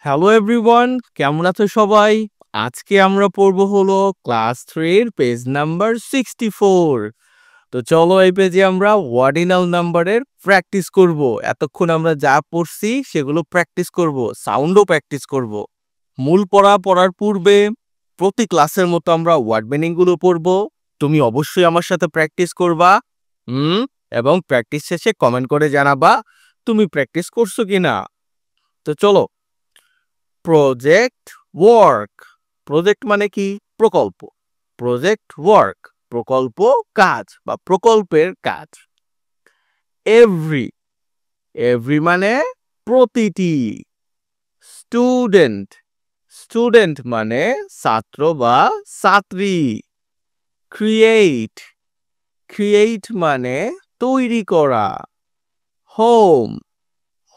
Hello everyone, কেমন আছো সবাই? আজকে আমরা পড়বো হলো ক্লাস 3 এর পেজ নাম্বার 64। তো চলো এই পেজে আমরা অর্ডিনাল নাম্বারের প্র্যাকটিস করব। এতক্ষণ আমরা যা পড়ছি সেগুলো প্র্যাকটিস করব, সাউন্ডও প্র্যাকটিস করব। মূল পড়ার পূর্বে প্রতি ক্লাসের মতো আমরা ওয়ার্ড মিনিং গুলো পড়বো। তুমি অবশ্যই আমার সাথে প্র্যাকটিস করবা। হুম এবং প্র্যাকটিস শেষে কমেন্ট করে জানাবা তুমি প্র্যাকটিস করছো কিনা। তো চলো। Project work. প্রজেক্ট মানে কি? প্রকল্প। প্রজেক্ট ওয়ার্ক প্রকল্প কাজ বা প্রকল্পের কাজ। এভরি। এভরি মানে প্রতিটি। স্টুডেন্ট। স্টুডেন্ট মানে ছাত্র বা ছাত্রী। ক্রিয়েট। ক্রিয়েট মানে তৈরি করা। হোম।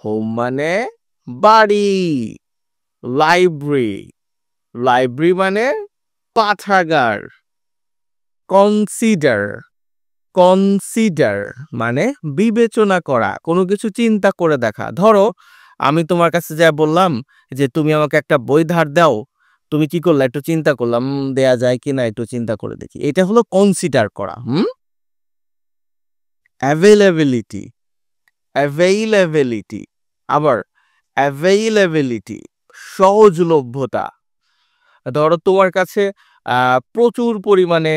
হোম মানে বাড়ি। লাইব্রেরি। লাইব্রেরি মানে পাঠাগার। কনসিডার। কনসিডার মানে বিবেচনা করা, কোনো কিছু চিন্তা করে দেখা। ধরো আমি তোমার কাছে যা বললাম যে তুমি আমাকে একটা বই ধার দাও, তুমি কি করলা? একটু চিন্তা করলাম, দেয়া যায় কিনা একটু চিন্তা করে দেখি। এটা হলো কনসিডার করা। অ্যাভেলেবিলিটি। অ্যাভেইলেবিলিটি। আবার অ্যাভেইলেবিলিটি সহজলভ্যতা। ধরো তোমার কাছে প্রচুর পরিমাণে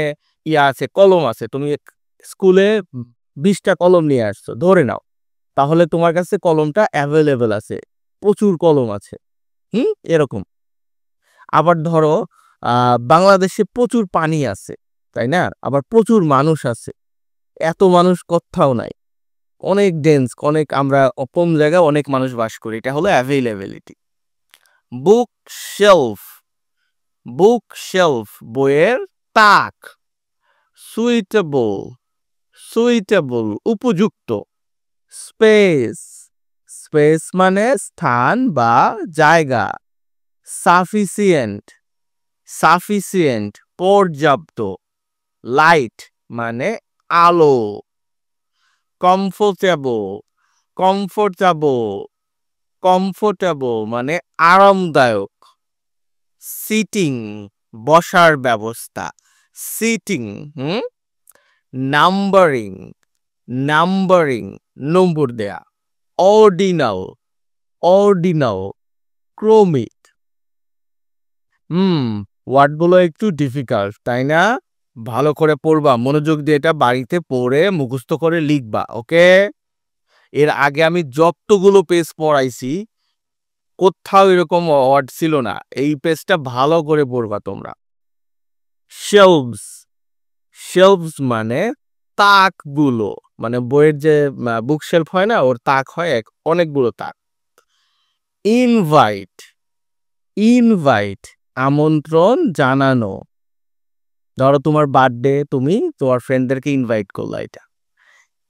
আছে, কলম আছে, তুমি স্কুলে 20টা কলম নিয়ে আসছো ধরে নাও, তাহলে তোমার কাছে কলমটা অ্যাভেলেবেল আছে, প্রচুর কলম আছে। এরকম। আবার ধরো বাংলাদেশে প্রচুর পানি আছে, তাই না? আবার প্রচুর মানুষ আছে, এত মানুষ কোথাও নাই, অনেক ডেন্স, অনেক, আমরা কম জায়গায় অনেক মানুষ বাস করি। এটা হলো availability. Book shelf. Book shelf বইয়ের তাক। সুইটেবল। সুইটেবল উপযুক্ত। স্পেস। স্পেস মানে স্থান বা জায়গা। সাফিসিয়েন্ট। সাফিসিয়েন্ট পর্যাপ্ত। লাইট মানে আলো। কমফোর্টেবল। কমফোর্টেবল। কমফোর্টেবল মানে আরামদায়ক। সিটিং বসার ব্যবস্থা। সিটিং। নাম্বারিং। নাম্বারিং নম্বর দেয়া। অর্ডিনাল। অর্ডিনাল ক্রমিক। ওয়ার্ডগুলো একটু ডিফিকাল্ট, তাই না? ভালো করে পড়বা, মনোযোগ দিয়ে এটা বাড়িতে পড়ে মুখস্থ করে লিখবা, ওকে? এর আগে আমি যতগুলো পেজ পড়াইছি কোথাও এরকম ওয়ার্ড ছিল না, এই পেজটা ভালো করে পড়বা তোমরা। শেলভস। শেলভস মানে তাকগুলো, মানে বইয়ের যে বুক শেলফ হয় না, ওর তাক হয় অনেকগুলো তাক। ইনভাইট। ইনভাইট আমন্ত্রণ জানানো। ধরো তোমার বার্থডে, তুমি তোমার ফ্রেন্ডদেরকে ইনভাইট করলা, এটা।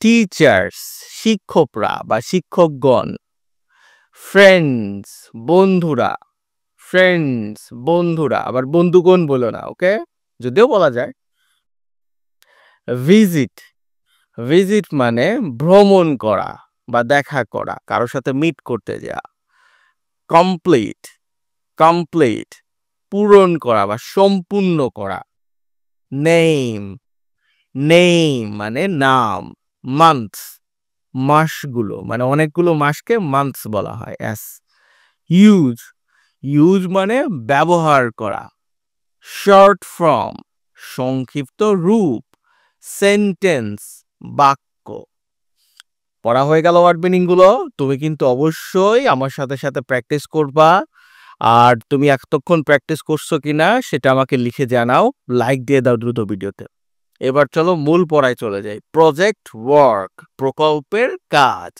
টিচার্স শিক্ষকরা বা শিক্ষকগণ। ফ্রেন্ডস বন্ধুরা। ফ্রেন্ডস বন্ধুরা, আবার বন্ধুগণ বলো না, ওকে? যদিও বলা যায়। ভিজিট। ভিজিট মানে ভ্রমণ করা বা দেখা করা, কারোর সাথে মিট করতে যাওয়া। কমপ্লিট। কমপ্লিট পূরণ করা বা সম্পূর্ণ করা। নেম। নেম মানে নাম। মান্থস মাসগুলো, মানে অনেকগুলো মাসকে মান্থস বলা হয়। ইউজ। ইউজ মানে ব্যবহার করা। শর্ট ফর্ম সংক্ষিপ্ত রূপ। সেন্টেন্স বাক্য। পড়া হয়ে গেল ওয়ার্ড মিনিং গুলো। তুমি কিন্তু অবশ্যই আমার সাথে সাথে প্র্যাকটিস করবা, আর তুমি এতক্ষণ প্র্যাকটিস করছো কিনা সেটা আমাকে লিখে জানাও, লাইক দিয়ে দাও দ্রুত ভিডিওতে। এবার চলো মূল পড়ায় চলে যাই। প্রজেক্ট ওয়ার্ক প্রকল্পের কাজ।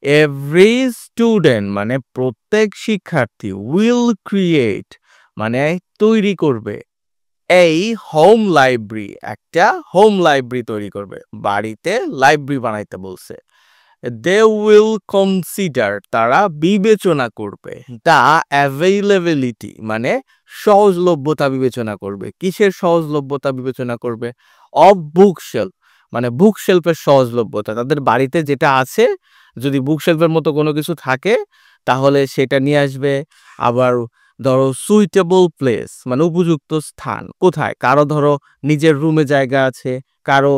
এভরি স্টুডেন্ট মানে প্রত্যেক শিক্ষার্থী। উইল ক্রিয়েট মানে তৈরি করবে। এই হোম লাইব্রেরি একটা হোম লাইব্রেরি তৈরি করবে, বাড়িতে লাইব্রেরি বানাইতে বলছে। দে উইল কনসিডার তারা বিবেচনা করবে। দা অ্যাভেইলেবিলিটি মানে সহজলভ্যতা বিবেচনা করবে। কিসের সহজলভ্যতা বিবেচনা করবে? অফ বুকশেলফ মানে বুকশেলফের সহজলভ্যতা, তাদের বাড়িতে যেটা আছে যদি বুকশেলফের মতো কোনো কিছু থাকে তাহলে সেটা নিয়ে আসবে। আবার ধরো সুইটেবল প্লেস মানে উপযুক্ত স্থান কোথায়, কারো ধরো নিজের রুমে জায়গা আছে, কারো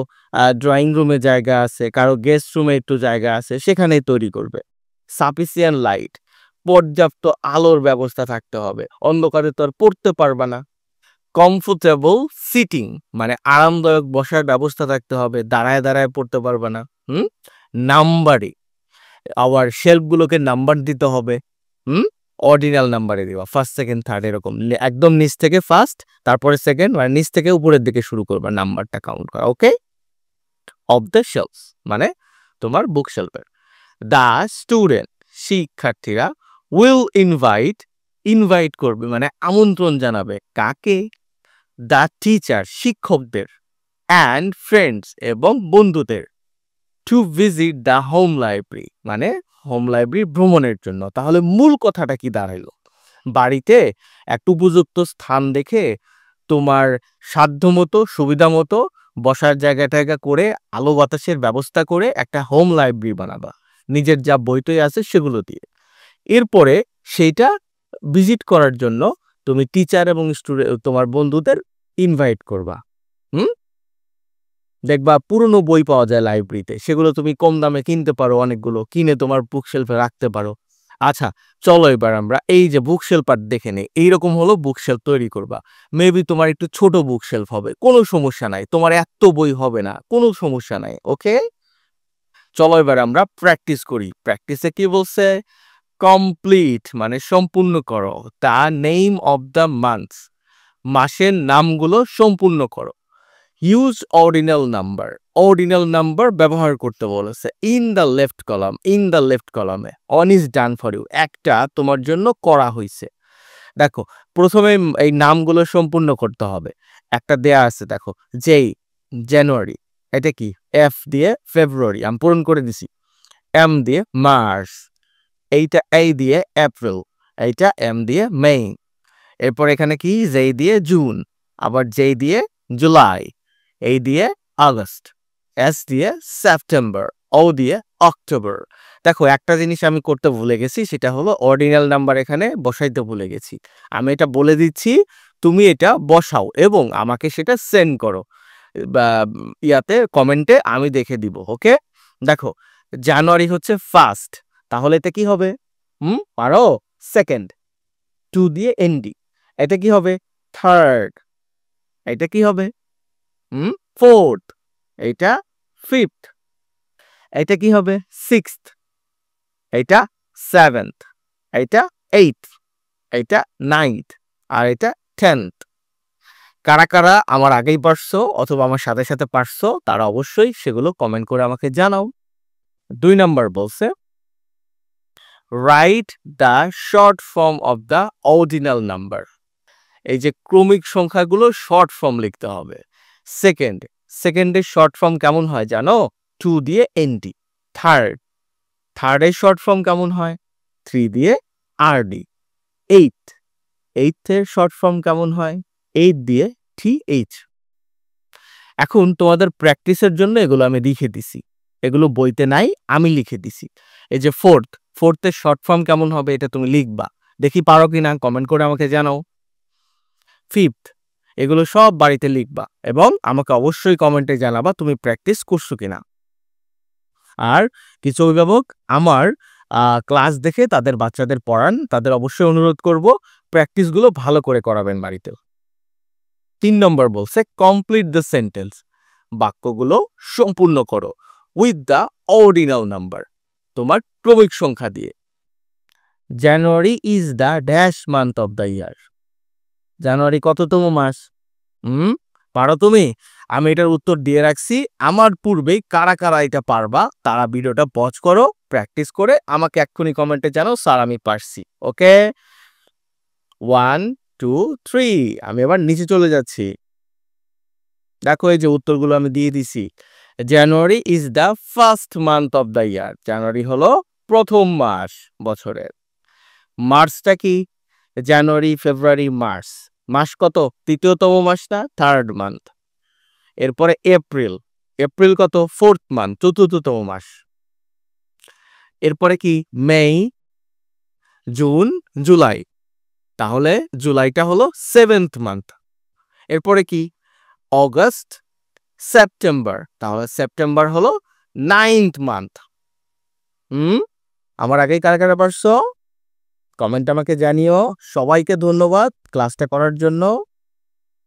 ড্রয়িং রুমে জায়গা আছে, কারো গেস্ট রুমে একটু জায়গা আছে, সেখানেই তৈরি করবে। সাফিসিয়েন্ট লাইট, পর্যাপ্ত আলোর ব্যবস্থা থাকতে হবে, অন্ধকারে তো আর পড়তে পারবা না। কমফোর্টেবল সিটিং মানে আরামদায়ক বসার ব্যবস্থা থাকতে হবে, দাঁড়ায় দাঁড়ায় পড়তে পারবে না। নাম্বারিং, আবার শেলফগুলোকে নাম্বার দিতে হবে। হুম অর্ডিনাল নাম্বারে দিবা, ফার্স্ট সেকেন্ড থার্ড এরকম, একদম নিচ থেকে ফার্স্ট, তারপরে সেকেন্ড, মানে নিচ থেকে উপরের দিকে শুরু করবা নাম্বারটা কাউন্ট করা। ওকে, অফ দ্য শেলফস মানে তোমার বুক শেলফের। দ্য স্টুডেন্ট শিক্ষার্থীরা উইল ইনভাইট করবে মানে আমন্ত্রণ জানাবে কাকে, দ্য টিচার শিক্ষকদের, অ্যান্ড ফ্রেন্ডস এবং বন্ধুদের, to visit the home library মানে হোম লাইব্রেরি ভ্রমণের জন্য। তাহলে মূল কথাটা কি দাঁড়াইলো, বাড়িতে একটা উপযুক্ত স্থান দেখে তোমার সাধ্যমতো সুবিধা মতো বসার জায়গা টায়গা করে আলো বাতাসের ব্যবস্থা করে একটা হোম লাইব্রেরি বানাবা নিজের যা বই টই আছে সেগুলো দিয়ে। এরপরে সেইটা ভিজিট করার জন্য তুমি টিচার এবং স্টুডেন্ট তোমার বন্ধুদের ইনভাইট করবা। হুম দেখবা পুরনো বই পাওয়া যায় লাইব্রেরিতে, সেগুলো তুমি কম দামে কিনতে পারো, অনেকগুলো কিনে তোমার বুক শেলফে রাখতে পারো। আচ্ছা, চলো এবার আমরা এই যে বুক শেলফ আর দেখে নেই। এইরকম হলো বুক শেলফ তৈরি করবা। মেবি তোমার একটু ছোট বুক শেলফ হবে, কোনো সমস্যা নাই, তোমার এত বই হবে না, কোনো সমস্যা নাই। ওকে, চলো এবার আমরা প্র্যাকটিস করি। প্র্যাকটিসে কি বলছে, কমপ্লিট মানে সম্পূর্ণ করো, the name of the months মাসের নামগুলো সম্পূর্ণ করো। ইউজ অর্ডিনাল নাম্বার ব্যবহার করতে বলেছে। ইন দ্য লেফট কলামে one is done for you, একটা তোমার জন্য করা হয়েছে। দেখো প্রথমে এই নামগুলো সম্পূর্ণ করতে হবে। একটা দেয়া আছে দেখো, জানুয়ারি, এটা কি এফ দিয়ে ফেব্রুয়ারি আমি পূরণ করে দিছি, এম দিয়ে মার্চ, এইটা এই দিয়ে এপ্রিল, এইটা এম দিয়ে মে, এরপর এখানে কি জে দিয়ে জুন, আবার জে দিয়ে জুলাই, এই দিয়ে আগস্ট, এস দিয়ে সেপ্টেম্বর, ও দিয়ে অক্টোবর। দেখো একটা জিনিস আমি করতে ভুলে গেছি, সেটা হলো অর্ডিনাল নাম্বার এখানে বসাইতে ভুলে গেছি। আমি এটা বলে দিচ্ছি, তুমি এটা বসাও এবং আমাকে সেটা সেন্ড করো বা ইয়াতে কমেন্টে, আমি দেখে দিব। ওকে, দেখো জানুয়ারি হচ্ছে ফার্স্ট, তাহলে এটা কি হবে, পারো, সেকেন্ড, টু দিয়ে এনডি, এটা কি হবে থার্ড, এটা কি হবে ফোর্থ, এটা ফিফথ, এটা কি হবে সিক্সথ, এটা সেভেন্থ, এটা এইথ, এটা নাইনথ, আর এটা 10th। কারা কারা আমার আগেই পারছো অথবা আমার সাথে সাথে পারছো তারা অবশ্যই সেগুলো কমেন্ট করে আমাকে জানাও। 2 নাম্বার বলছে, write the short form of the ordinal number, এই যে ক্রমিক সংখ্যাগুলো শর্ট ফর্ম লিখতে হবে। সেকেন্ডের শর্ট ফর্ম কেমন হয় জানো, 2 দিয়ে এনডি। থার্ডের শর্ট ফর্ম কেমন হয়, 3 দিয়ে আরডি। এইথের শর্ট ফর্ম কেমন হয়, 8 দিয়ে টিএইচ। এখন তোমাদের প্র্যাকটিসের জন্য এগুলো আমি লিখে দিছি, এগুলো বইতে নাই, আমি লিখে দিছি। এই যে ফোর্থের শর্ট ফর্ম কেমন হবে এটা তুমি লিখবা, দেখি পারো কিনা, কমেন্ট করে আমাকে জানাও। ফিফথ, এগুলো সব বাড়িতে লিখবা এবং আমাকে অবশ্যই কমেন্টে জানাবা তুমি প্র্যাকটিস করছো কিনা। আর কিছু অভিভাবক আমার ক্লাস দেখে তাদের বাচ্চাদের পড়ান, তাদের অবশ্যই অনুরোধ করব প্র্যাকটিসগুলো ভালো করে করাবেন বাড়িতে। 3 নম্বর বলছে, কমপ্লিট দ্য সেন্টেন্স, বাক্যগুলো সম্পূর্ণ করো উইথ দ্য অর্ডিনাল নাম্বার, তোমার ক্রমিক সংখ্যা দিয়ে। January is the dash month of the year, জানুয়ারি কততম মাস, পারো তুমি? আমি এটার উত্তর দিয়ে রাখছি, আমার পূর্বেই কারা কারা এটা পারবা তারা ভিডিওটা পজ করো, প্র্যাকটিস করে আমাকে এক্ষুনি কমেন্টে জানাও স্যার আমি পারছি। ওকে, 1 2 3, আমি এবার নিচে চলে যাচ্ছি। দেখো এই যে উত্তরগুলো আমি দিয়ে দিছি। January is the first month of the year, জানুয়ারি হলো প্রথম মাস বছরের। মার্চটা কি, জানুয়ারি ফেব্রুয়ারি মার্চ, মাস কত, তৃতীয়তম মাস না, থার্ড মান্থ। এরপরে এপ্রিল কত, ফোর্থ মান্থ, চতুর্থতম মাস। এরপরে কি মে, জুন, জুলাই। তাহলে জুলাইটা হলো 7th মান্থ। এরপরে কি? August, September. তাহলে সেপ্টেম্বর হলো 9th মান্থ। আমার আগেই কারা কারা পারছো? কমেন্ট আমাকে জানিও। সবাইকে ধন্যবাদ ক্লাসটা করার জন্য।